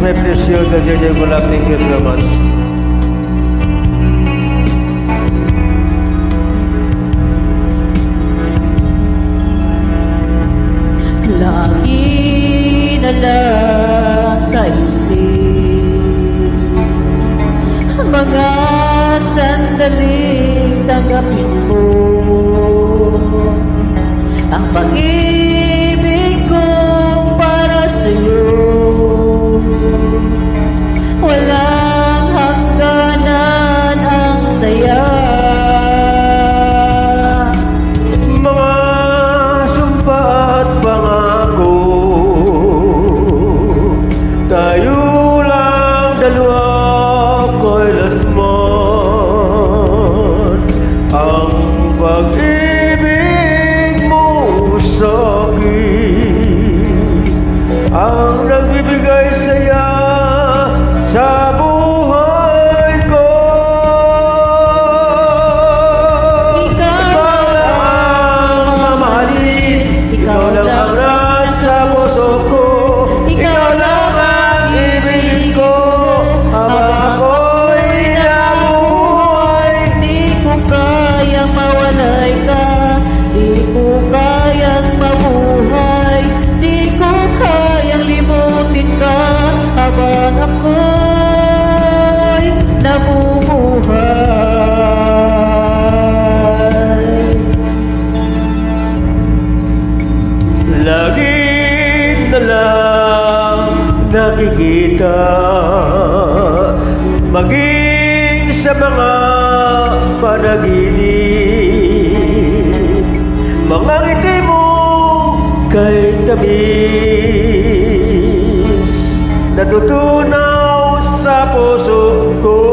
may appreciate the JJ Bulag. Thank you so much. Lagi na lang sa isip mga sandaling tanggapin mo ang pag-ibig ko para sa'yo. Walang hangganan ang saya. Mga sumpa at pangako, tayo lang dalawa kailanman. Ang pag-ibig mo sa'kin ang nagbibigay saya sa buhay ko. Ikaw ang mamahalin, ikaw lang ang nasa puso ko, ikaw lang ang ibig ko habang ako'y nabuhay. Di ko kayang mawalay ka, di ko kayang mabuhay, di ko kayang limutin ka habang ako'y nabubuhay. Lagi na lang nakikita, maging sa mga panaginip, mga ngiti mo kay tamis, natutunaw sa puso ko.